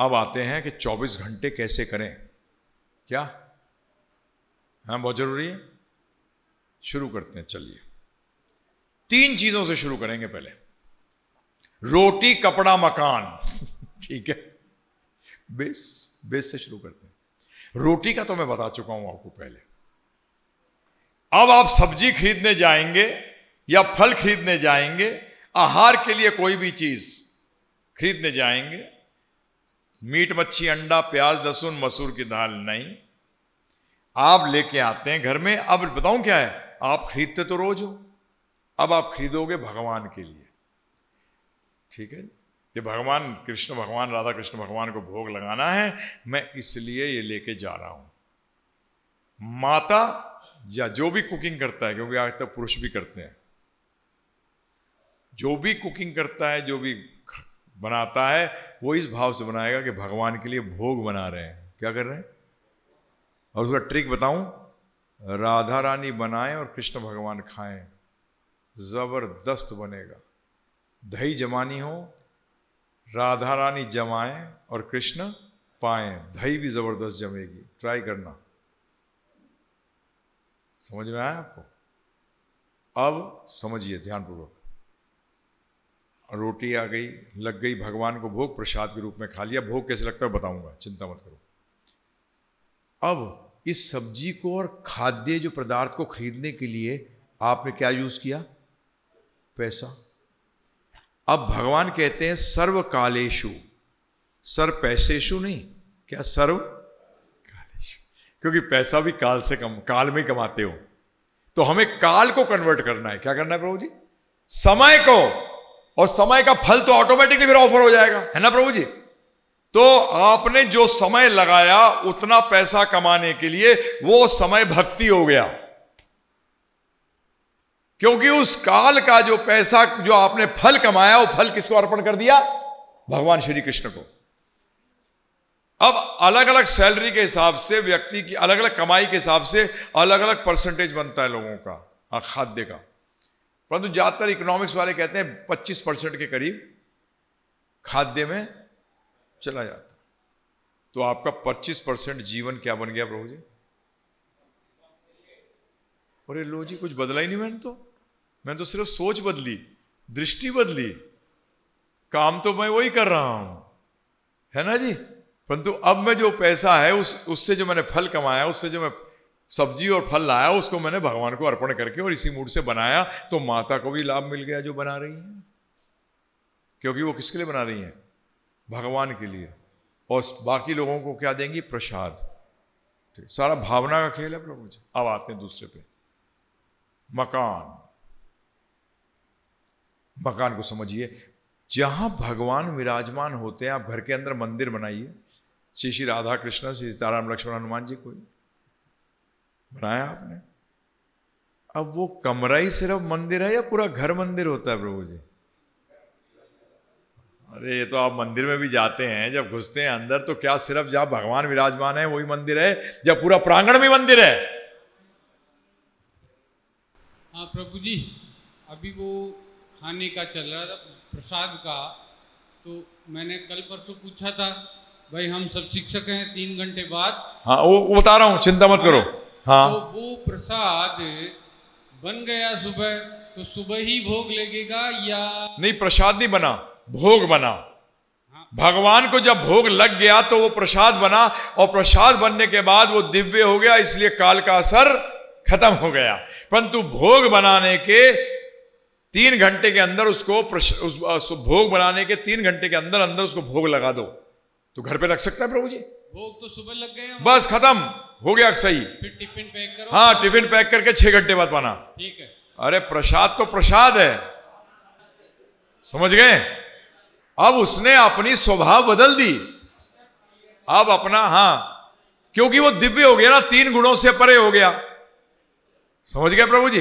अब आते हैं कि 24 घंटे कैसे करें, क्या हाँ बहुत जरूरी है। शुरू करते हैं, चलिए 3 चीजों से शुरू करेंगे। पहले रोटी, कपड़ा, मकान ठीक है, बेस से शुरू करते हैं। रोटी का तो मैं बता चुका हूं आपको पहले। अब आप सब्जी खरीदने जाएंगे या फल खरीदने जाएंगे, आहार के लिए कोई भी चीज खरीदने जाएंगे, मीट, मच्छी, अंडा, प्याज, लहसुन, मसूर की दाल नहीं, आप लेके आते हैं घर में। अब बताऊं क्या है, आप खरीदते तो रोज हो, अब आप खरीदोगे भगवान के लिए, ठीक है। ये भगवान कृष्ण भगवान, राधा कृष्ण भगवान को भोग लगाना है, मैं इसलिए ये लेके जा रहा हूं। माता या जो भी कुकिंग करता है, क्योंकि आज तक पुरुष भी करते हैं, जो भी कुकिंग करता है, जो भी बनाता है, वो इस भाव से बनाएगा कि भगवान के लिए भोग बना रहे हैं। क्या कर रहे हैं? और उसका ट्रिक बताऊं, राधा रानी बनाएं और कृष्ण भगवान खाएं, जबरदस्त बनेगा। दही जमानी हो, राधा रानी जमाएं और कृष्ण पाएं, दही भी जबरदस्त जमेगी। ट्राई करना, समझ में आया आपको? अब समझिए ध्यानपूर्वक। रोटी आ गई, लग गई भगवान को भोग, प्रसाद के रूप में खा लिया। भोग कैसे लगता है बताऊंगा, चिंता मत करो। अब इस सब्जी को और खाद्य जो पदार्थ को खरीदने के लिए आपने क्या यूज किया? पैसा। अब भगवान कहते हैं सर्व कालेषु, सर्व पैसेषु नहीं, क्या सर्व कालेषु, क्योंकि पैसा भी काल से कम, काल में कमाते हो, तो हमें काल को कन्वर्ट करना है। क्या करना है प्रभु जी? समय को, और समय का फल तो ऑटोमेटिकली फिर ऑफर हो जाएगा, है ना प्रभु जी? तो आपने जो समय लगाया उतना पैसा कमाने के लिए, वो समय भक्ति हो गया, क्योंकि उस काल का जो पैसा, जो आपने फल कमाया, वो फल किसको अर्पण कर दिया? भगवान श्री कृष्ण को। अब अलग अलग सैलरी के हिसाब से, व्यक्ति की अलग अलग कमाई के हिसाब से अलग अलग परसेंटेज बनता है लोगों का खाद्य का, परंतु ज्यादातर इकोनॉमिक्स वाले कहते हैं 25% के करीब खाद्य में चला जाता। तो आपका 25% जीवन क्या बन गया प्रभु जी? अरे लो जी, कुछ बदला ही नहीं। मैंने तो सिर्फ सोच बदली, दृष्टि बदली, काम तो मैं वही कर रहा हूं, है ना जी? परंतु अब मैं जो पैसा है, उससे जो मैंने फल कमाया, उससे जो मैं सब्जी और फल लाया, उसको मैंने भगवान को अर्पण करके और इसी मूड से बनाया, तो माता को भी लाभ मिल गया जो बना रही है, क्योंकि वो किसके लिए बना रही है? भगवान के लिए। और बाकी लोगों को क्या देंगी? प्रसाद। सारा भावना का खेल है प्रभु जी। अब आते हैं दूसरे पे, मकान। मकान को समझिए, जहां भगवान विराजमान होते हैं, आप घर के अंदर मंदिर बनाइए। श्री राधा कृष्ण, श्री सीताराम, लक्ष्मण, हनुमान जी कोई बनाया आपने। अब वो कमरा ही सिर्फ मंदिर है या पूरा घर मंदिर होता है प्रभु जी? अरे ये तो आप मंदिर में भी जाते हैं, जब घुसते हैं अंदर, तो क्या सिर्फ जहां भगवान विराजमान है वही मंदिर है, जब पूरा प्रांगण भी मंदिर है? हाँ प्रभु जी, अभी वो खाने का चल रहा था, प्रसाद का, तो मैंने कल परसों पूछा था, भाई हम सब शिक्षक हैं, 3 घंटे बाद। हाँ वो बता रहा हूं, चिंता मत करो। हाँ, तो वो प्रसाद बन गया सुबह, तो सुबह ही भोग लगेगा या नहीं? प्रसाद नहीं बना, भोग बना। भगवान को जब भोग लग गया तो वो प्रसाद बना, और प्रसाद बनने के बाद वो दिव्य हो गया, इसलिए काल का असर खत्म हो गया। परंतु भोग बनाने के 3 घंटे के अंदर उसको, उस भोग बनाने के 3 घंटे के अंदर अंदर उसको भोग लगा दो, तो घर पे रख सकता है प्रभु जी। भोग तो सुबह लग गए, बस खत्म हो गया, सही। फिर टिफिन पैक करो। हाँ, टिफिन पैक करके 6 घंटे बाद पाना, ठीक है। अरे प्रसाद तो प्रसाद है, समझ गए? अब उसने अपनी स्वभाव बदल दी, अब अपना, हाँ, क्योंकि वो दिव्य हो गया ना, 3 गुणों से परे हो गया, समझ गए प्रभु जी?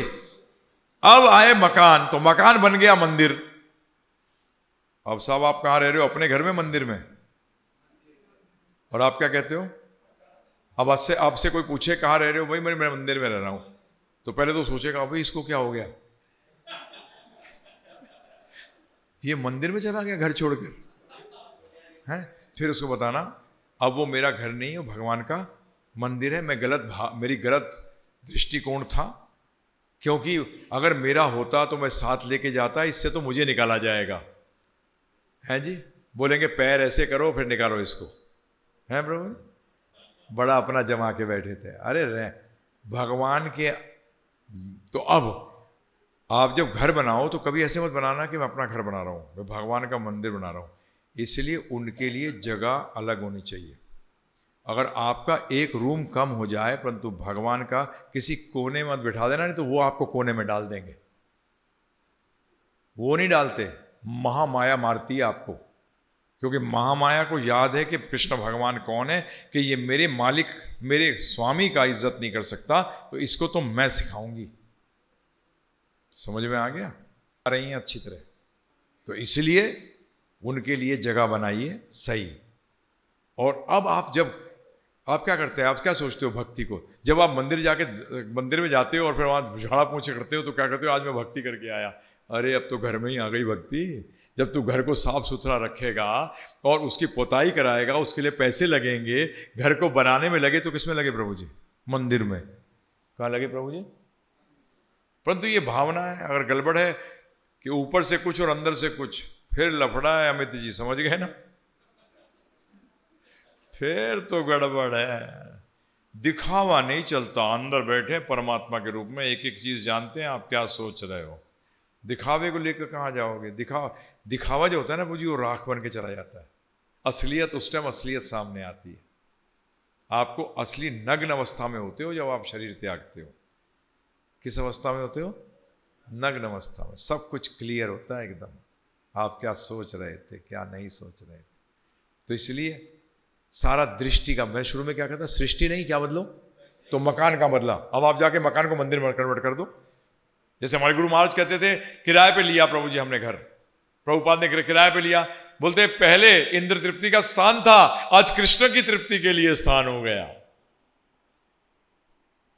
अब आए मकान, तो मकान बन गया मंदिर। अब साहब आप कहां रह रहे हो? अपने घर में, मंदिर में? और आप क्या कहते हो? अब आपसे कोई पूछे कहां रह रहे हो? भाई मैं मंदिर में रह रहा हूं, तो पहले तो सोचेगा भाई इसको क्या हो गया, ये मंदिर में चला गया घर छोड़कर, हैं? फिर उसको बताना अब वो मेरा घर नहीं है, वो भगवान का मंदिर है, मैं मेरी गलत दृष्टिकोण था, क्योंकि अगर मेरा होता तो मैं साथ लेके जाता, इससे तो मुझे निकाला जाएगा। हैं जी? बोलेंगे पैर ऐसे करो फिर निकालो इसको, हैं प्रभु? बड़ा अपना जमा के बैठे थे। अरे भगवान के। तो अब आप जब घर बनाओ तो कभी ऐसे मत बनाना कि मैं अपना घर बना रहा हूं, मैं भगवान का मंदिर बना रहा हूं। इसलिए उनके लिए जगह अलग होनी चाहिए। अगर आपका एक रूम कम हो जाए, परंतु भगवान का किसी कोने में मत बिठा देना, नहीं तो वो आपको कोने में डाल देंगे। वो नहीं डालते, महामाया मारती है आपको, क्योंकि महामाया को याद है कि कृष्ण भगवान कौन है, कि ये मेरे मालिक, मेरे स्वामी का इज्जत नहीं कर सकता, तो इसको तो मैं सिखाऊंगी। समझ में आ गया? आ रही हैं अच्छी तरह। तो इसलिए उनके लिए जगह बनाइए सही। और अब आप क्या करते हैं, आप क्या सोचते हो भक्ति को? जब आप मंदिर में जाते हो और फिर वहाँ झाड़ा पोंछे करते हो तो क्या करते हो? आज मैं भक्ति करके आया। अरे अब तो घर में ही आ गई भक्ति। जब तू घर को साफ सुथरा रखेगा और उसकी पोताई कराएगा, उसके लिए पैसे लगेंगे, घर को बनाने में लगे, तो किस में लगे प्रभु जी? मंदिर में। कहाँ लगे प्रभु जी? परंतु ये भावना है, अगर गड़बड़ है कि ऊपर से कुछ और अंदर से कुछ, फिर लफड़ा है। अमित जी समझ गए ना? फिर तो गड़बड़ है। दिखावा नहीं चलता। अंदर बैठे परमात्मा के रूप में, एक एक चीज जानते हैं आप क्या सोच रहे हो। दिखावे को लेकर कहाँ जाओगे? दिखावा जो होता है ना वो राख बन के चला जाता है। असलियत उस टाइम असलियत सामने आती है। आपको असली नग्न अवस्था में होते हो जब आप शरीर त्यागते हो। किस अवस्था में होते हो? नग्न अवस्था में। सब कुछ क्लियर होता है एकदम, आप क्या सोच रहे थे, क्या नहीं सोच रहे थे। तो इसलिए सारा दृष्टि का, मैं शुरू में क्या कहता, सृष्टि नहीं, क्या बदलो? तो मकान का बदला। अब आप जाके मकान को मंदिर में कन्वर्ट कर दो। जैसे हमारे गुरु महाराज कहते थे, किराए पे लिया प्रभु जी हमने घर, प्रभुपाद ने किराए पे लिया। बोलते पहले इंद्र तृप्ति का स्थान था, आज कृष्ण की तृप्ति के लिए स्थान हो गया।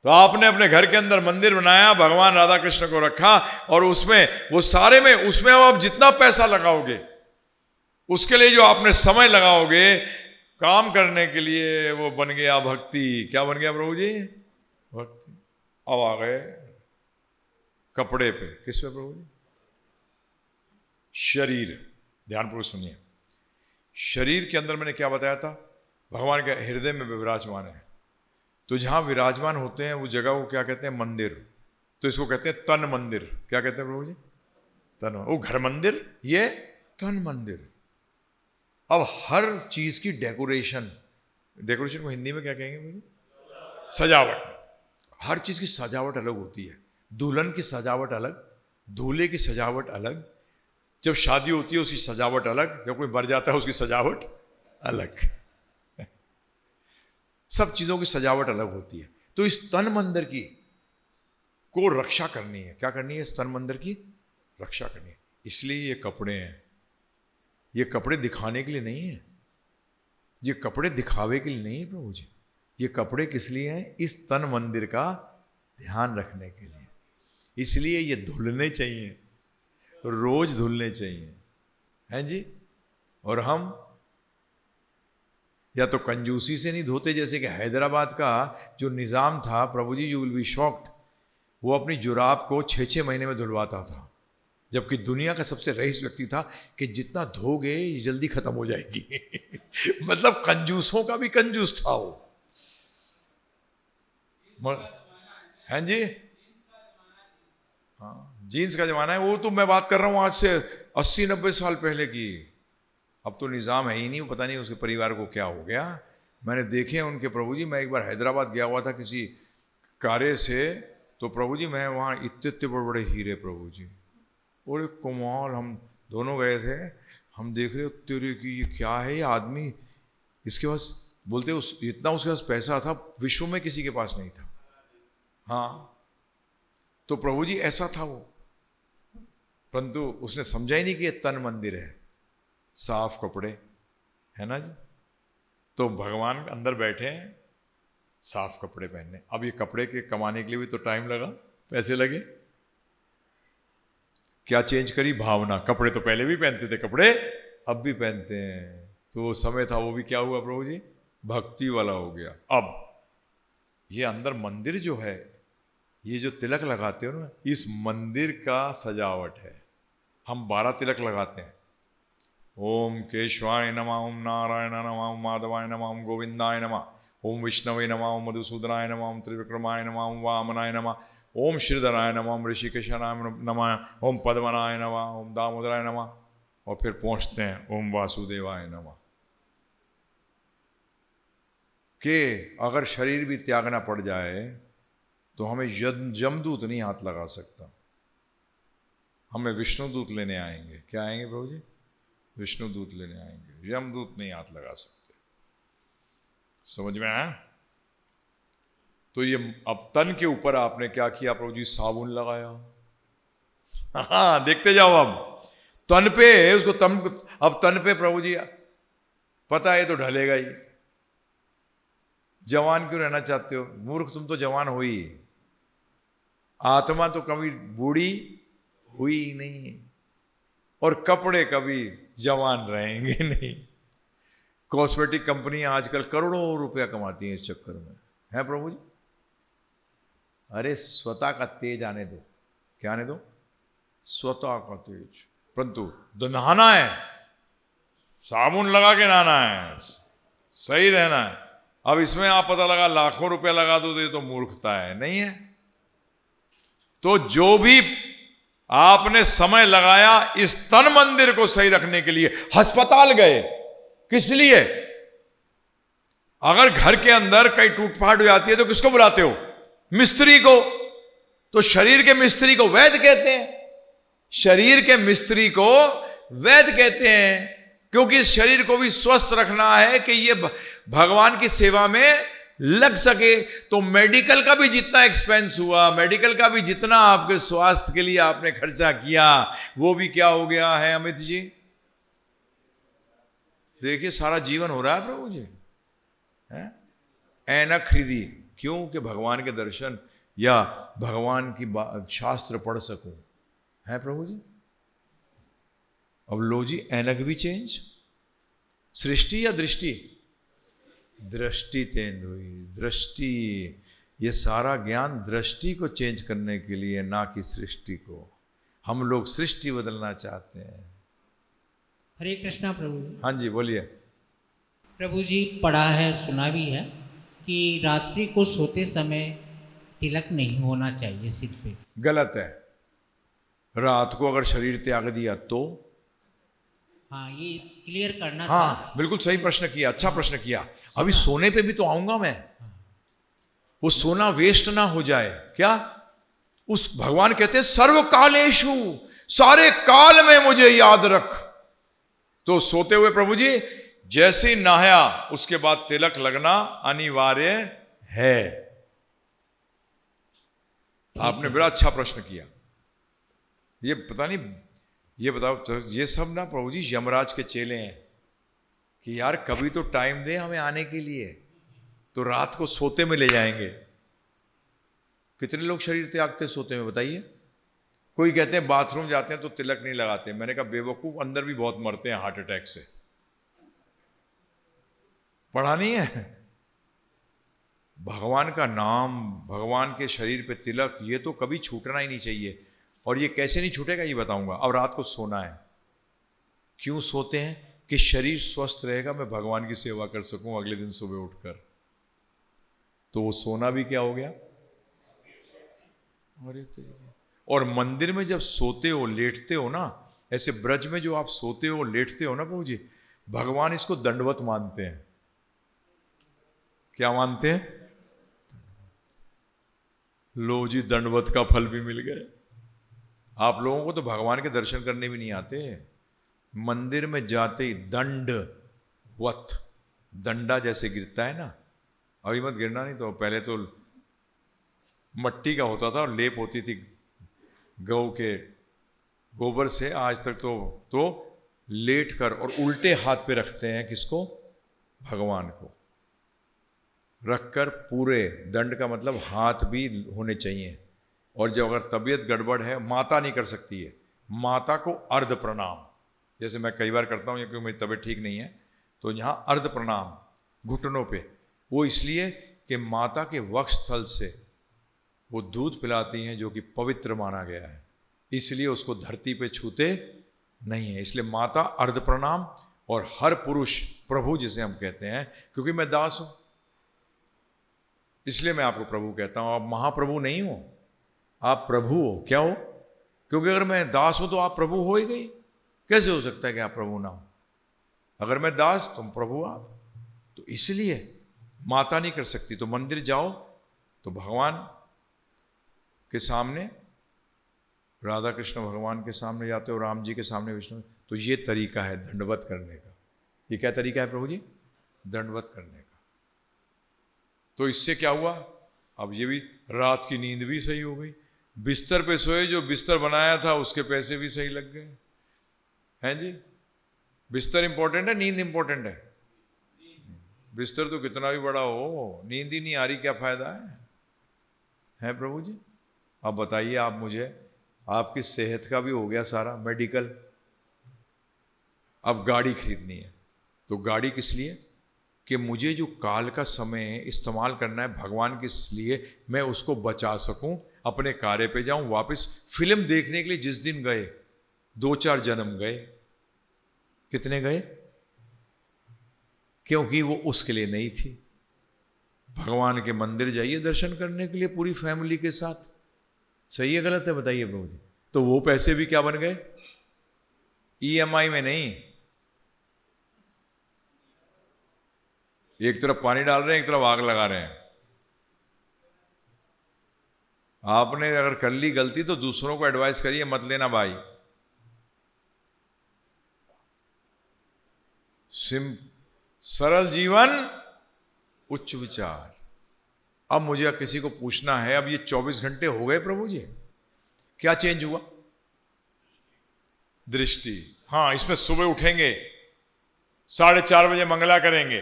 तो आपने अपने घर के अंदर मंदिर बनाया, भगवान राधा कृष्ण को रखा, और उसमें वो सारे में, उसमें आप जितना पैसा लगाओगे, उसके लिए जो आपने समय लगाओगे काम करने के लिए, वो बन गया भक्ति। क्या बन गया प्रभु जी? भक्ति। अब आ गए कपड़े पे। किस पे प्रभु जी? शरीर। ध्यानपूर्वक सुनिए। शरीर के अंदर मैंने क्या बताया था? भगवान के हृदय में विराजमान है। तो जहां विराजमान होते हैं वो जगह को क्या कहते हैं? मंदिर। तो इसको कहते हैं तन मंदिर। क्या कहते हैं प्रभु जी? तन। वो घर मंदिर, ये तन मंदिर। अब हर चीज की डेकोरेशन को हिंदी में क्या कहेंगे मुझे? सजावट। हर चीज की सजावट अलग होती है। दुल्हन की सजावट अलग, दूल्हे की सजावट अलग, जब शादी होती है उसकी सजावट अलग, जब कोई मर जाता है उसकी सजावट अलग। सब चीजों की सजावट अलग होती है। तो इस तन मंदिर की को रक्षा करनी है। क्या करनी है? इस तन मंदिर की रक्षा करनी है। इसलिए ये कपड़े हैं। ये कपड़े दिखाने के लिए नहीं है, ये कपड़े दिखावे के लिए नहीं है प्रभु जी। ये कपड़े किस लिए हैं? इस तन मंदिर का ध्यान रखने के लिए। इसलिए ये धुलने चाहिए, रोज धुलने चाहिए, हैं जी। और हम या तो कंजूसी से नहीं धोते, जैसे कि हैदराबाद का जो निज़ाम था प्रभु जी, यू विल बी शॉक्ड, वो अपनी जुराब को 6-6 महीने में धुलवाता था, जबकि दुनिया का सबसे रईस व्यक्ति था कि जितना धोगे ये जल्दी खत्म हो जाएगी। मतलब कंजूसों का भी कंजूस था वो। हैं जी? हाँ, जीन्स का जमाना है। वो तो मैं बात कर रहा हूँ आज से 80-90 साल पहले की। अब तो निज़ाम है ही नहीं, पता नहीं उसके परिवार को क्या हो गया। मैंने देखे हैं उनके प्रभु जी। मैं एक बार हैदराबाद गया हुआ था किसी कार्य से, तो प्रभु जी मैं वहाँ इतने बड़े बड़े हीरे प्रभु जी, और एक कमाल। हम दोनों गए थे, हम देख रहे तेरे की ये क्या है ये आदमी, इसके पास बोलते इतना उसके पास पैसा था विश्व में किसी के पास नहीं था। हाँ, तो प्रभु जी ऐसा था वो, परंतु उसने समझा ही नहीं कि ये तन मंदिर है, साफ कपड़े है ना जी। तो भगवान अंदर बैठे हैं, साफ कपड़े पहनने। अब ये कपड़े के कमाने के लिए भी तो टाइम लगा, पैसे लगे। क्या चेंज करी? भावना। कपड़े तो पहले भी पहनते थे, कपड़े अब भी पहनते हैं। तो वो समय था वो भी क्या हुआ प्रभु जी, भक्ति वाला हो गया। अब ये अंदर मंदिर जो है, ये जो तिलक लगाते हो ना, इस मंदिर का सजावट है। हम 12 तिलक लगाते हैं। ओम केशवाय नमः, ओम नारायण नमः, ओम माधवाय नमः, ओम गोविंदाय नमः, ओम विष्णवे नमः, ओम मधुसूदनाय नमः, ओम त्रिविक्रमाय नमः, ओम वामनाय नमः, ओम श्रीधराय नमः, ओम ऋषिकेशाय नमः, ओम पद्मनाय नमः, ओम दामोदराय नमः, और फिर पहुंचते हैं ओम वासुदेवाय नमः। कि अगर शरीर भी त्यागना पड़ जाए तो हमें यमदूत नहीं हाथ लगा सकता, हमें विष्णुदूत लेने आएंगे। क्या आएंगे प्रभु जी? विष्णुदूत लेने आएंगे, यमदूत नहीं हाथ लगा सकते। समझ में आया? तो ये अब तन के ऊपर आपने क्या किया प्रभु जी? साबुन लगाया। हाँ, देखते जाओ। अब तन पे उसको अब तन पे प्रभु जी पता है तो ढलेगा ही। जवान क्यों रहना चाहते हो? मूर्ख, तुम तो जवान हो ही, आत्मा तो कभी बूढ़ी हुई ही नहीं, और कपड़े कभी जवान रहेंगे नहीं। कॉस्मेटिक कंपनियां आजकल करोड़ों रुपया कमाती हैं इस चक्कर में, है प्रभु जी? अरे स्वतः का तेज आने दो। क्या आने दो? स्वतः का तेज। परंतु नहाना है, साबुन लगा के नहाना है, सही रहना है। अब इसमें आप पता लगा लाखों रुपया लगा दो तो मूर्खता है, नहीं है? तो जो भी आपने समय लगाया इस तन मंदिर को सही रखने के लिए, अस्पताल गए किस लिए? अगर घर के अंदर कहीं टूटफाट हो जाती है तो किसको बुलाते हो? मिस्त्री को। तो शरीर के मिस्त्री को वैद्य कहते हैं। शरीर के मिस्त्री को वैद्य कहते हैं, क्योंकि इस शरीर को भी स्वस्थ रखना है कि ये भगवान की सेवा में लग सके। तो मेडिकल का भी जितना एक्सपेंस हुआ, मेडिकल का भी जितना आपके स्वास्थ्य के लिए आपने खर्चा किया, वो भी क्या हो गया है अमित जी? देखिए सारा जीवन हो रहा है प्रभु जी। ऐनक खरीदी क्यों? कि भगवान के दर्शन या भगवान की शास्त्र पढ़ सकूं, है प्रभु जी? अब लो जी, ऐनक भी चेंज। सृष्टि या दृष्टि? दृष्टि चेंज हुई। दृष्टि, ये सारा ज्ञान दृष्टि को चेंज करने के लिए, ना कि सृष्टि को। हम लोग सृष्टि बदलना चाहते हैं। हरे कृष्णा प्रभु। हाँ जी बोलिए। प्रभु जी, पढ़ा है सुना भी है कि रात्रि को सोते समय तिलक नहीं होना चाहिए सिर पे। गलत है। रात को अगर शरीर त्याग दिया तो? हाँ, ये क्लियर करना हाँ था। बिल्कुल सही प्रश्न किया, अच्छा प्रश्न किया। अभी सोने पे भी तो आऊंगा मैं। वो सोना वेस्ट ना हो जाए। क्या? उस भगवान कहते हैं सर्व कालेषु, सारे काल में मुझे याद रख। तो सोते हुए प्रभु जी जैसे नहाया उसके बाद तिलक लगना अनिवार्य है। आपने बड़ा अच्छा प्रश्न किया। ये पता नहीं, ये बताओ तो ये सब ना प्रभु जी यमराज के चेले हैं कि यार कभी तो टाइम दे हमें आने के लिए, तो रात को सोते में ले जाएंगे। कितने लोग शरीर त्यागते सोते में बताइए? कोई कहते हैं बाथरूम जाते हैं तो तिलक नहीं लगाते। मैंने कहा बेवकूफ, अंदर भी बहुत मरते हैं हार्ट अटैक से। पढ़ा नहीं है? भगवान का नाम, भगवान के शरीर पे तिलक, ये तो कभी छूटना ही नहीं चाहिए। और ये कैसे नहीं छूटेगा ये बताऊंगा। अब रात को सोना है, क्यों सोते हैं? कि शरीर स्वस्थ रहेगा, मैं भगवान की सेवा कर सकूं अगले दिन सुबह उठकर। तो वो सोना भी क्या हो गया? और मंदिर में जब सोते हो, लेटते हो ना, ऐसे ब्रज में जो आप सोते हो लेटते हो ना प्रभु जी, भगवान इसको दंडवत मानते हैं। क्या मानते हैं? लो जी, दंडवत का फल भी मिल गया। आप लोगों को तो भगवान के दर्शन करने भी नहीं आते। मंदिर में जाते ही दंडवत, दंडा जैसे गिरता है ना, अभी मत गिरना, नहीं तो पहले तो मट्टी का होता था और लेप होती थी गौ के गोबर से। आज तक तो लेट कर और उल्टे हाथ पे रखते हैं। किसको? भगवान को रखकर। पूरे दंड का मतलब हाथ भी होने चाहिए। और जब अगर तबीयत गड़बड़ है, माता नहीं कर सकती है, माता को अर्ध प्रणाम, जैसे मैं कई बार करता हूँ क्योंकि मेरी तबीयत ठीक नहीं है, तो यहाँ अर्ध प्रणाम घुटनों पे, वो इसलिए कि माता के वक्ष स्थल से वो दूध पिलाती हैं जो कि पवित्र माना गया है, इसलिए उसको धरती पे छूते नहीं है। इसलिए माता अर्ध प्रणाम, और हर पुरुष प्रभु जिसे हम कहते हैं, क्योंकि मैं दास हूं इसलिए मैं आपको प्रभु कहता हूं। आप महाप्रभु नहीं हो, आप प्रभु हो। क्या हो? क्योंकि अगर मैं दास हूं तो आप प्रभु हो ही गई। कैसे हो सकता है कि आप प्रभु ना हो? अगर मैं दास तुम प्रभु आप, तो इसलिए माता नहीं कर सकती। तो मंदिर जाओ तो भगवान के सामने, राधा कृष्ण भगवान के सामने जाते हो, राम जी के सामने विष्णु, तो ये तरीका है दंडवत करने का। ये क्या तरीका है प्रभु जी? दंडवत करने का। तो इससे क्या हुआ? अब ये भी, रात की नींद भी सही हो गई, बिस्तर पे सोए, जो बिस्तर बनाया था उसके पैसे भी सही लग गए हैं जी। बिस्तर इंपॉर्टेंट है, नींद इंपॉर्टेंट है? बिस्तर तो कितना भी बड़ा हो, नींद ही नहीं आ रही, क्या फायदा है प्रभु जी? अब बताइए आप मुझे, आपकी सेहत का भी हो गया सारा मेडिकल, अब गाड़ी खरीदनी है, तो गाड़ी किस लिए? कि मुझे जो काल का समय इस्तेमाल करना है भगवान के लिए, मैं उसको बचा सकूं, अपने कार्य पे जाऊं, वापस फिल्म देखने के लिए जिस दिन गए, 2-4 जन्म गए। कितने गए? क्योंकि वो उसके लिए नहीं थी। भगवान के मंदिर जाइए दर्शन करने के लिए पूरी फैमिली के साथ, सही है गलत है बताइए प्रभु जी? तो वो पैसे भी क्या बन गए? EMI में नहीं, एक तरफ पानी डाल रहे हैं, एक तरफ आग लगा रहे हैं। आपने अगर कर ली गलती तो दूसरों को एडवाइस करिए, मत लेना भाई। सरल जीवन उच्च विचार। अब मुझे किसी को पूछना है, अब ये 24 घंटे हो गए प्रभु जी, क्या चेंज हुआ? दृष्टि। हाँ, इसमें सुबह उठेंगे, 4:30 बजे मंगला करेंगे,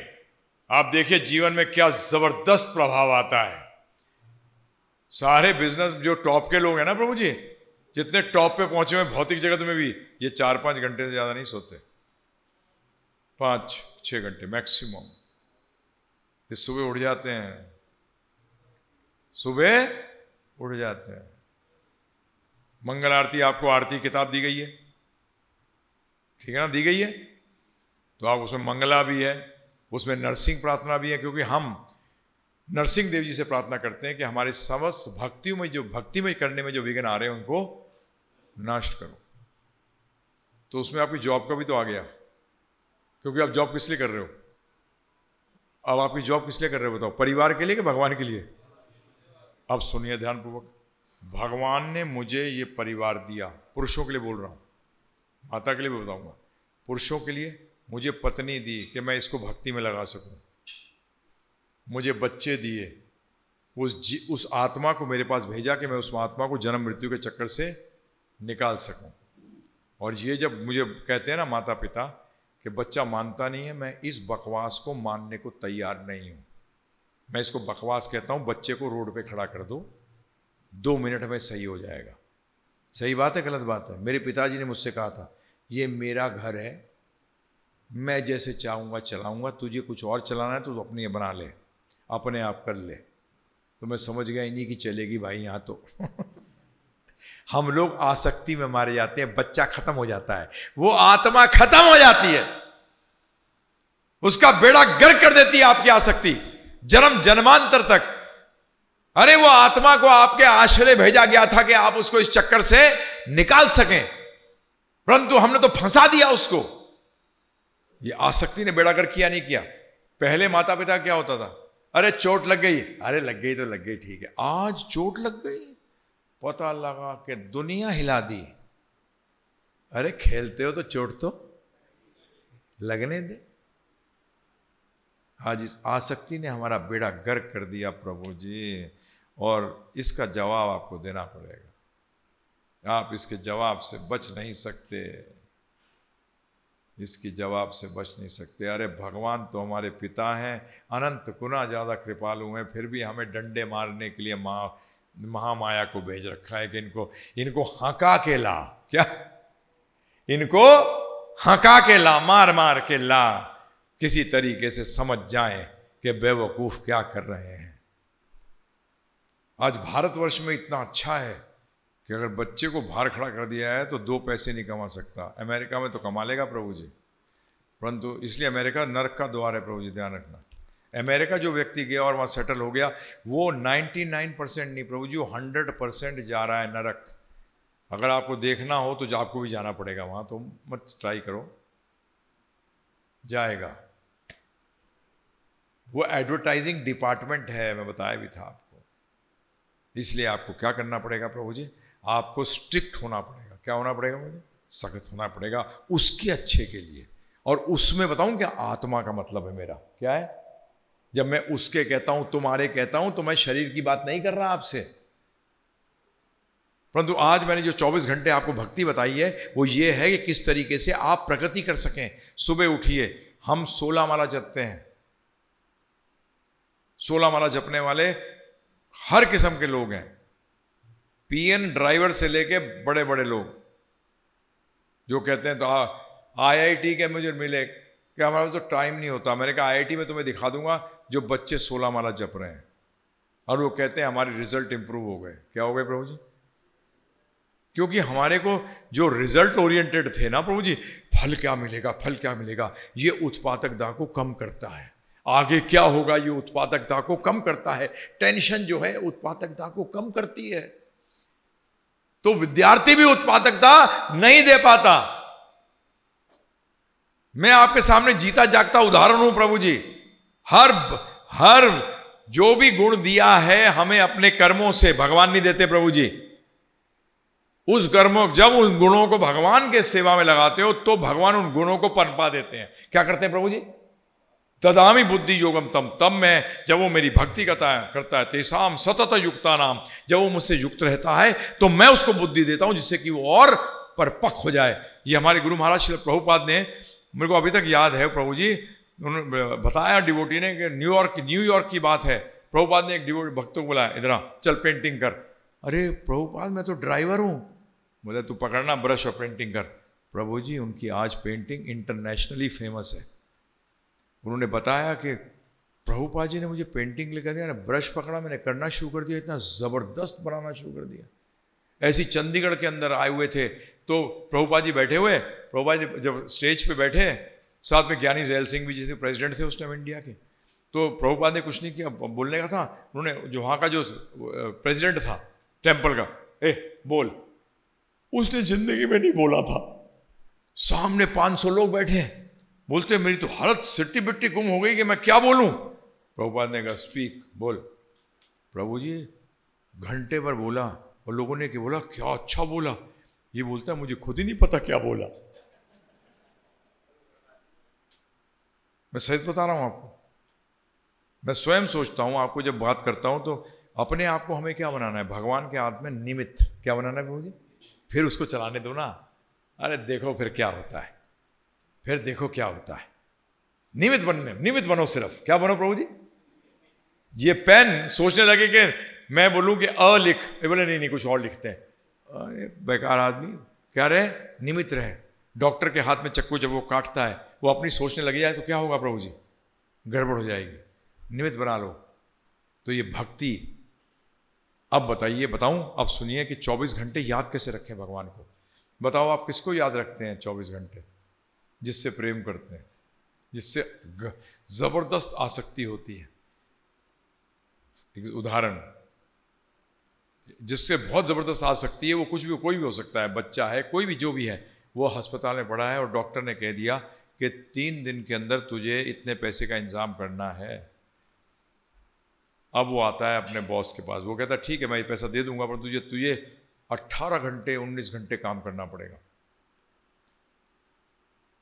आप देखिए जीवन में क्या जबरदस्त प्रभाव आता है। सारे बिजनेस जो टॉप के लोग हैं ना प्रभु जी, जितने टॉप पे पहुंचे हुए भौतिक जगत में भी, ये 4-5 घंटे से ज्यादा नहीं सोते, 5-6 घंटे मैक्सिमम। ये सुबह उठ जाते हैं, सुबह उठ जाते हैं। मंगल आरती, आपको आरती किताब दी गई है, ठीक है ना, दी गई है, तो आप उसमें मंगला भी है, उसमें नरसिंह प्रार्थना भी है, क्योंकि हम नरसिंह देव जी से प्रार्थना करते हैं कि हमारे समस्त भक्तियों में, जो भक्तिमय करने में जो विघ्न आ रहे हैं उनको नष्ट करो। तो उसमें आपकी जॉब का भी तो आ गया, क्योंकि आप जॉब किस लिए कर रहे हो? अब आपकी जॉब किस लिए कर रहे हो बताओ? परिवार के लिए कि भगवान के लिए? अब सुनिए ध्यानपूर्वक, भगवान ने मुझे ये परिवार दिया, पुरुषों के लिए बोल रहा हूं, माता के लिए भी बताऊंगा, पुरुषों के लिए मुझे पत्नी दी कि मैं इसको भक्ति में लगा सकूं, मुझे बच्चे दिए, उस आत्मा को मेरे पास भेजा कि मैं उस आत्मा को जन्म मृत्यु के चक्कर से निकाल सकूं। और ये जब मुझे कहते हैं ना माता पिता कि बच्चा मानता नहीं है, मैं इस बकवास को मानने को तैयार नहीं हूं। मैं इसको बकवास कहता हूं। बच्चे को रोड पे खड़ा कर दो, 2 मिनट में सही हो जाएगा। सही बात है गलत बात है? मेरे पिताजी ने मुझसे कहा था, ये मेरा घर है, मैं जैसे चाहूँगा चलाऊँगा, तुझे कुछ और चलाना है तो अपनी बना ले, अपने आप कर ले। तो मैं समझ गया इन्हीं की चलेगी भाई यहाँ तो। हम लोग आसक्ति में मारे जाते हैं, बच्चा खत्म हो जाता है, वो आत्मा खत्म हो जाती है, उसका बेड़ा गर्क कर देती है आपकी आसक्ति जन्म जन्मांतर तक। अरे वो आत्मा को आपके आश्रय भेजा गया था कि आप उसको इस चक्कर से निकाल सकें, परंतु हमने तो फंसा दिया उसको। ये आसक्ति ने बेड़ा गर्क किया नहीं किया। पहले माता पिता क्या होता था, अरे चोट लग गई, अरे लग गई तो लग गई ठीक है। आज चोट लग गई, पता लगा कि दुनिया हिला दी। अरे खेलते हो तो चोट तो लगने दे। आज इस आसक्ति ने हमारा बेड़ा गर्क कर दिया प्रभु जी, और इसका जवाब आपको देना पड़ेगा। आप इसके जवाब से बच नहीं सकते, इसकी जवाब से बच नहीं सकते। अरे भगवान तो हमारे पिता हैं, अनंत गुना ज़्यादा कृपालु हैं, फिर भी हमें डंडे मारने के लिए महामाया को भेज रखा है कि इनको हंका के ला। क्या? इनको हंका के ला, मार मार के ला। किसी तरीके से समझ जाएं कि बेवकूफ क्या कर रहे हैं। आज भारतवर्ष में इतना अच्छा है कि अगर बच्चे को बाहर खड़ा कर दिया है तो 2 पैसे नहीं कमा सकता। अमेरिका में तो कमा लेगा प्रभु जी, परंतु इसलिए अमेरिका नरक का द्वार है प्रभु जी, ध्यान रखना। अमेरिका जो व्यक्ति गया और वहाँ सेटल हो गया, वो 99% नहीं प्रभु जी, वो 100% जा रहा है नरक। अगर आपको देखना हो तो आपको भी जाना पड़ेगा वहाँ, तो मत ट्राई करो, जाएगा। वो एडवर्टाइजिंग डिपार्टमेंट है, मैं बताया भी था आपको। इसलिए आपको क्या करना पड़ेगा प्रभु जी, आपको स्ट्रिक्ट होना पड़ेगा। क्या होना पड़ेगा मुझे? सख्त होना पड़ेगा उसके अच्छे के लिए। और उसमें बताऊं क्या आत्मा का मतलब है मेरा क्या है? जब मैं उसके कहता हूं, तुम्हारे कहता हूं, तो मैं शरीर की बात नहीं कर रहा आपसे। परंतु आज मैंने जो 24 घंटे आपको भक्ति बताई है वो ये है कि किस तरीके से आप प्रगति कर सकें। सुबह उठिए, हम 16 माला जपते हैं। 16 माला जपने वाले हर किस्म के लोग हैं, पीएन ड्राइवर से लेके बड़े बड़े लोग जो कहते हैं तो IIT के मुझे मिले कि हमारे पास तो टाइम नहीं होता। मैंने कहा IIT में तुम्हें दिखा दूंगा जो बच्चे 16 माला जप रहे हैं और वो कहते हैं हमारे रिजल्ट इंप्रूव हो गए। क्या हो गए प्रभु जी? क्योंकि हमारे को जो रिजल्ट ओरिएंटेड थे ना प्रभु जी, फल क्या मिलेगा, फल क्या मिलेगा, ये उत्पादकता को कम करता है। आगे क्या होगा, ये उत्पादकता को कम करता है। टेंशन जो है उत्पादकता को कम करती है। तो विद्यार्थी भी उत्पादकता नहीं दे पाता। मैं आपके सामने जीता जागता उदाहरण हूं प्रभु जी। हर जो भी गुण दिया है हमें अपने कर्मों से, भगवान नहीं देते प्रभु जी। उस कर्मों, जब उन गुणों को भगवान के सेवा में लगाते हो तो भगवान उन गुणों को पनपा देते हैं। क्या करते हैं प्रभु जी? तदामी बुद्धि योगम तम, तब मैं, जब वो मेरी भक्ति करता है, तेसाम सतत युक्ता नाम, जब वो मुझसे युक्त रहता है तो मैं उसको बुद्धि देता हूं जिससे कि वो और परिपक्व हो जाए। ये हमारे गुरु महाराज श्री प्रभुपाद ने, मेरे को अभी तक याद है प्रभु जी, उन्होंने बताया डिवोटी ने कि न्यूयॉर्क की बात है। प्रभुपाद ने एक डिवोटी भक्तों को बुलाया, इधर आ, चल पेंटिंग कर। अरे प्रभुपाद मैं तो ड्राइवर हूं। बोले तू पकड़ना ब्रश और पेंटिंग कर। प्रभु जी उनकी आज पेंटिंग इंटरनेशनली फेमस है। उन्होंने बताया कि प्रभुपाद जी ने मुझे पेंटिंग लेकर दिया, ब्रश पकड़ा, मैंने करना शुरू कर दिया, इतना ज़बरदस्त बनाना शुरू कर दिया। ऐसी चंडीगढ़ के अंदर आए हुए थे तो प्रभुपाद जी बैठे हुए, प्रभुपाद जी जब स्टेज पे बैठे, साथ में ज्ञानी जैल सिंह भी जी थे, प्रेसिडेंट थे उस टाइम इंडिया के। तो प्रभुपाद ने कुछ नहीं किया, बोलने का था, उन्होंने जो वहाँ का जो प्रेसिडेंट था टेम्पल का, बोल, उसने जिंदगी में नहीं बोला था। सामने 500 लोग बैठे, बोलते मेरी तो हालत सिट्टी बिट्टी गुम हो गई कि मैं क्या बोलूं। प्रभुपाद ने कहा स्पीक, बोल। प्रभु जी घंटे भर बोला और लोगों ने क्या बोला, क्या अच्छा बोला। ये बोलता है मुझे खुद ही नहीं पता क्या बोला। मैं सच बता रहा हूं आपको, मैं स्वयं सोचता हूं, आपको जब बात करता हूं तो अपने आप को हमें क्या बनाना है, भगवान के हाथ में निमित्त। क्या बनाना है प्रभु जी? फिर उसको चलाने दो ना। अरे देखो फिर क्या होता है, फिर देखो क्या होता है। निमित्त बनो सिर्फ। क्या बनो प्रभु जी? ये पेन सोचने लगे कि मैं बोलूं कि अ लिख, बोले नहीं कुछ और लिखते हैं। अरे बेकार आदमी, क्या रहे, निमित्त रहे। डॉक्टर के हाथ में चक्कू जब वो काटता है, वो अपनी सोचने लग जाए तो क्या होगा प्रभु जी? गड़बड़ हो जाएगी। निमित्त बना लो। तो ये भक्ति, अब बताइए, बताऊं, अब सुनिए कि 24 घंटे याद कैसे रखें भगवान को। बताओ आप किसको याद रखते हैं 24 घंटे? जिससे प्रेम करते हैं, जिससे जबरदस्त आसक्ति होती है। एक उदाहरण, जिससे बहुत जबरदस्त आसक्ति है, वो कुछ भी, कोई भी हो सकता है, बच्चा है, कोई भी, जो भी है, वो अस्पताल में पड़ा है और डॉक्टर ने कह दिया कि 3 दिन के अंदर तुझे इतने पैसे का इंतजाम करना है। अब वो आता है अपने बॉस के पास, वो कहता है ठीक है मैं ये पैसा दे दूंगा, पर तुझे 18 घंटे 19 घंटे काम करना पड़ेगा।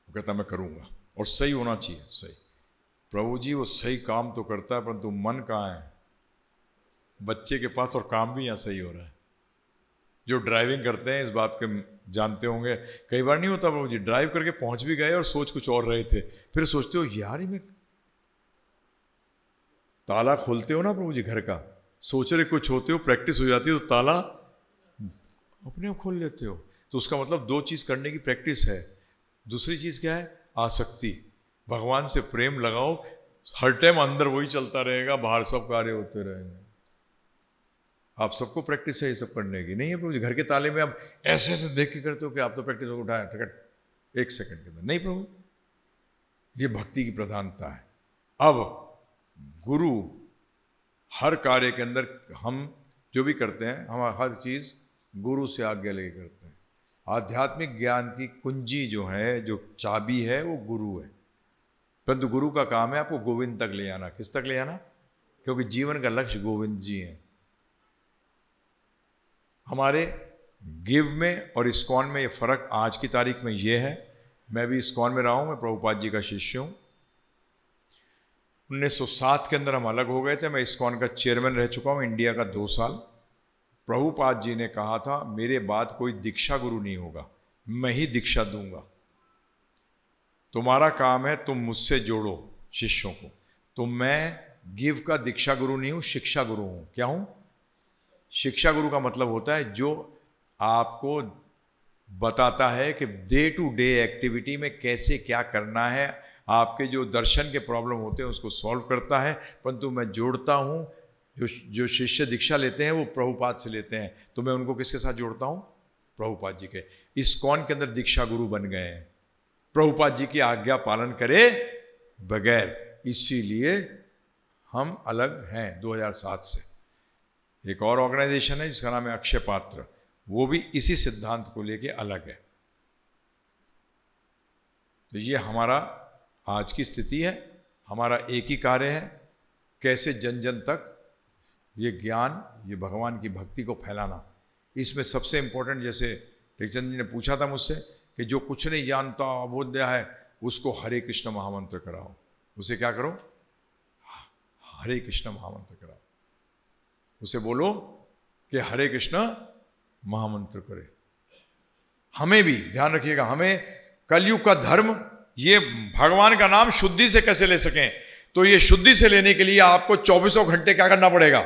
वो कहता मैं करूंगा, और सही होना चाहिए। सही प्रभु जी, वो सही काम तो करता है, परंतु मन कहाँ है बच्चे के पास, और काम भी यहाँ सही हो रहा है। जो ड्राइविंग करते हैं इस बात के जानते होंगे, कई बार नहीं होता प्रभु जी, ड्राइव करके पहुंच भी गए और सोच कुछ और रहे थे, फिर सोचते हो यार ही में ताला खोलते हो ना प्रभु जी घर का, सोच रहे कुछ होते हो, प्रैक्टिस हो जाती है तो ताला अपने आप खोल लेते हो। तो उसका मतलब 2 चीज़ करने की प्रैक्टिस है। दूसरी चीज़ क्या है? आसक्ति। भगवान से प्रेम लगाओ, हर टाइम अंदर वही चलता रहेगा, बाहर सब कार्य होते रहेंगे। आप सबको प्रैक्टिस है ये सब करने की, नहीं है प्रभु जी? घर के ताले में आप ऐसे ऐसे देख के करते हो कि आप तो प्रैक्टिस हो उठाए टिकट 1 सेकंड के अंदर, नहीं प्रभु, ये भक्ति की प्रधानता है। अब गुरु हर कार्य के अंदर हम जो भी करते हैं, हम हर चीज़ गुरु से आज्ञा लेके करते हैं। आध्यात्मिक ज्ञान की कुंजी जो है, जो चाबी है, वो गुरु है। परंतु गुरु का काम है आपको गोविंद तक ले आना। किस तक ले आना? क्योंकि जीवन का लक्ष्य गोविंद जी हैं। हमारे गिव में और इस्कॉन में ये फर्क आज की तारीख में ये है। मैं भी इस्कॉन में रहा हूं, मैं प्रभुपाद जी का शिष्य हूं। 1907 के अंदर हम अलग हो गए थे। मैं इस्कॉन का चेयरमैन रह चुका हूं इंडिया का 2 साल। प्रभुपाद जी ने कहा था मेरे बाद कोई दीक्षा गुरु नहीं होगा, मैं ही दीक्षा दूंगा। तुम्हारा काम है तुम मुझसे जोड़ो शिष्यों को। तो मैं गिव का दीक्षा गुरु नहीं हूं, शिक्षा गुरु हूं। क्या हूं? शिक्षा गुरु का मतलब होता है जो आपको बताता है कि डे टू डे एक्टिविटी में कैसे क्या करना है। आपके जो दर्शन के प्रॉब्लम होते हैं उसको सॉल्व करता है। परंतु मैं जोड़ता हूं, जो शिष्य दीक्षा लेते हैं वो प्रभुपाद से लेते हैं, तो मैं उनको किसके साथ जोड़ता हूं? प्रभुपाद जी के। इस्कॉन के अंदर दीक्षा गुरु बन गए हैं, प्रभुपाद जी की आज्ञा पालन करे बगैर। इसीलिए हम अलग हैं 2007 से। एक और ऑर्गेनाइजेशन है जिसका नाम है अक्षय पात्र, वो भी इसी सिद्धांत को लेके अलग है। तो ये हमारा आज की स्थिति है। हमारा एक ही कार्य है, कैसे जन जन तक ये ज्ञान, ये भगवान की भक्ति को फैलाना। इसमें सबसे इंपॉर्टेंट, जैसे टेकचंद जी ने पूछा था मुझसे कि जो कुछ नहीं जानता अबोध्य है उसको हरे कृष्ण महामंत्र कराओ। उसे क्या करो? हरे कृष्ण महामंत्र कराओ। उसे बोलो कि हरे कृष्ण महामंत्र करे। हमें भी ध्यान रखिएगा, हमें कलयुग का धर्म, ये भगवान का नाम शुद्धि से कैसे ले सकें, तो ये शुद्धि से लेने के लिए आपको 24 घंटे क्या करना पड़ेगा?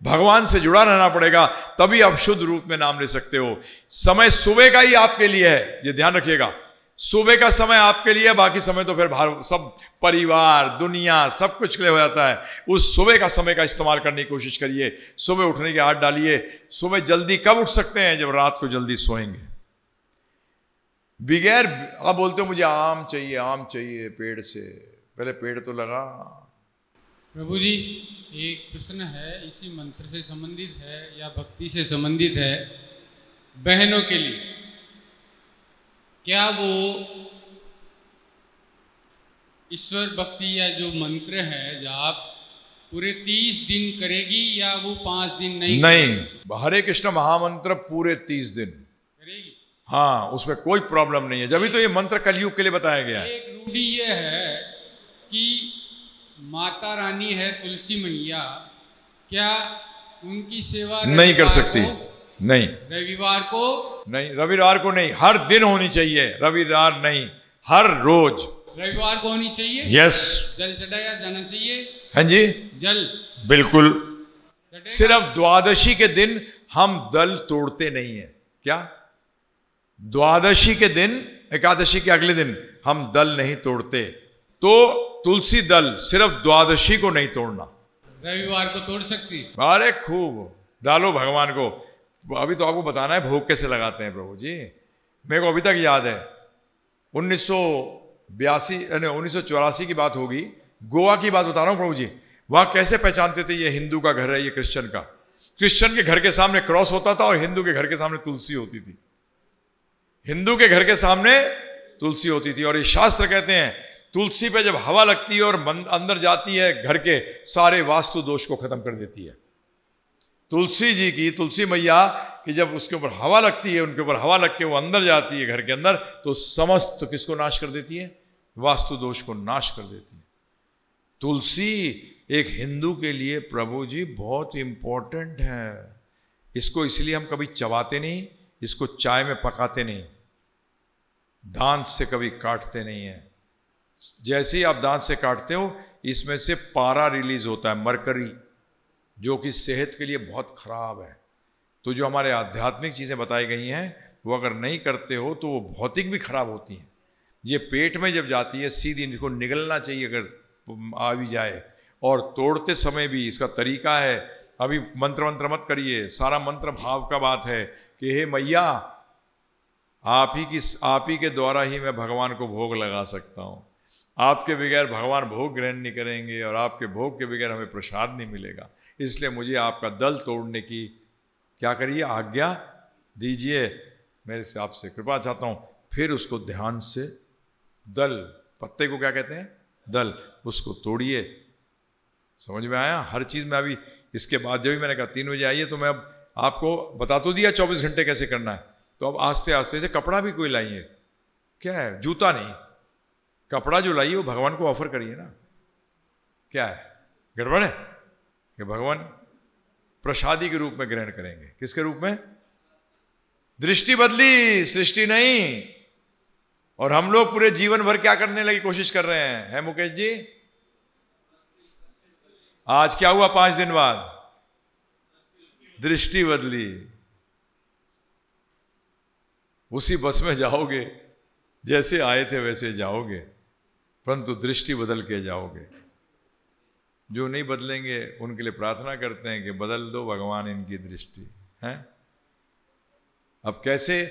भगवान से जुड़ा रहना पड़ेगा, तभी आप शुद्ध रूप में नाम ले सकते हो। समय सुबह का ही आपके लिए है, ये ध्यान रखिएगा। सुबह का समय आपके लिए, बाकी समय तो फिर सब परिवार, दुनिया, सब कुछ के लिए हो जाता है। उस सुबह का समय का इस्तेमाल करने की कोशिश करिए। सुबह उठने की आदत डालिए। सुबह जल्दी कब उठ सकते हैं? जब रात को जल्दी सोएंगे। बगैर आप बोलते हो मुझे आम चाहिए पेड़ से, पहले पेड़ तो लगा। प्रभु जी, एक प्रश्न है, इसी मंत्र से संबंधित है या भक्ति से संबंधित है। बहनों के लिए क्या वो ईश्वर भक्ति या जो मंत्र है जाप पूरे 30 दिन करेगी या वो 5 दिन नहीं? हरे कृष्ण महामंत्र पूरे 30 दिन करेगी। हाँ, उसमें कोई प्रॉब्लम नहीं है। जब तो ये मंत्र कलयुग के लिए बताया गया है। एक रूढ़ी ये है कि माता रानी है तुलसी मैया, क्या उनकी सेवा नहीं कर सकती? नहीं, रविवार को नहीं, रविवार को नहीं, हर दिन होनी चाहिए। रविवार नहीं, हर रोज रविवार को होनी चाहिए। यस। जल चढ़ाया जाना चाहिए। हाँ जी, जल बिल्कुल। सिर्फ द्वादशी के दिन हम दल तोड़ते नहीं है। क्या? द्वादशी के दिन, एकादशी के अगले दिन हम दल नहीं तोड़ते। तो तुलसी दल सिर्फ द्वादशी को नहीं तोड़ना, रविवार को तोड़ सकती। अरे खूब डालो भगवान को। अभी तो आपको बताना है भोग कैसे लगाते हैं प्रभु जी। मेरे को अभी तक याद है 1984 की बात होगी, गोवा की बात बता रहा हूं प्रभु जी। वहां कैसे पहचानते थे ये हिंदू का घर है, ये क्रिश्चियन का? क्रिश्चियन के घर के सामने क्रॉस होता था और हिंदू के घर के सामने तुलसी होती थी। हिंदू के घर के सामने तुलसी होती थी। और ये शास्त्र कहते हैं तुलसी पे जब हवा लगती है और अंदर जाती है, घर के सारे वास्तु दोष को खत्म कर देती है। तुलसी जी की, तुलसी मैया की जब उसके ऊपर हवा लगती है, उनके ऊपर हवा लग के वो अंदर जाती है घर के अंदर, तो समस्त किसको नाश कर देती है? वास्तु दोष को नाश कर देती है। तुलसी एक हिंदू के लिए प्रभु जी बहुत इंपॉर्टेंट है। इसको इसलिए हम कभी चबाते नहीं, इसको चाय में पकाते नहीं, दांत से कभी काटते नहीं है। जैसे ही आप दांत से काटते हो, इसमें से पारा रिलीज होता है, मरकरी, जो कि सेहत के लिए बहुत खराब है। तो जो हमारे आध्यात्मिक चीज़ें बताई गई हैं वो अगर नहीं करते हो तो वो भौतिक भी खराब होती हैं। ये पेट में जब जाती है सीधी, इनको निगलना चाहिए अगर आ भी जाए। और तोड़ते समय भी इसका तरीका है, अभी मंत्र मत करिए, सारा मंत्र भाव का बात है कि हे मैया, आप ही के द्वारा ही मैं भगवान को भोग लगा सकता हूँ। आपके बगैर भगवान भोग ग्रहण नहीं करेंगे और आपके भोग के बगैर हमें प्रसाद नहीं मिलेगा। इसलिए मुझे आपका दल तोड़ने की क्या करिए, आज्ञा दीजिए, मेरे से आपसे कृपा चाहता हूँ। फिर उसको ध्यान से दल, पत्ते को क्या कहते हैं, दल, उसको तोड़िए। समझ में आया? हर चीज़ में अभी इसके बाद जब भी मैंने कहा 3 बजे आइए, तो मैं अब आपको बता तो दिया 24 घंटे कैसे करना है। तो अब आस्ते आस्ते से कपड़ा भी कोई लाइए, क्या है, जूता नहीं, कपड़ा जो लाइए वो भगवान को ऑफर करिए ना। क्या है, गड़बड़ है कि भगवान प्रसादी के रूप में ग्रहण करेंगे। किसके रूप में? दृष्टि बदली, सृष्टि नहीं। और हम लोग पूरे जीवन भर क्या करने लगी कोशिश कर रहे हैं, है मुकेश जी? आज क्या हुआ 5 दिन बाद? दृष्टि बदली। उसी बस में जाओगे, जैसे आए थे वैसे जाओगे, परंतु दृष्टि बदल के जाओगे। जो नहीं बदलेंगे उनके लिए प्रार्थना करते हैं कि बदल दो भगवान इनकी दृष्टि, है। अब कैसे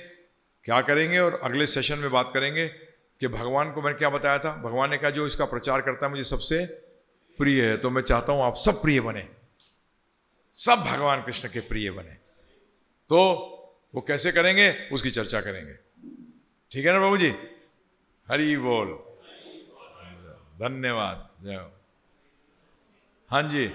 क्या करेंगे, और अगले सेशन में बात करेंगे कि भगवान को मैंने क्या बताया था। भगवान ने कहा जो इसका प्रचार करता है मुझे सबसे प्रिय है। तो मैं चाहता हूं आप सब प्रिय बने, सब भगवान कृष्ण के प्रिय बने। तो वो कैसे करेंगे उसकी चर्चा करेंगे, ठीक है ना बाबू जी? हरि बोल, धन्यवाद, जय हो। हाँ जी।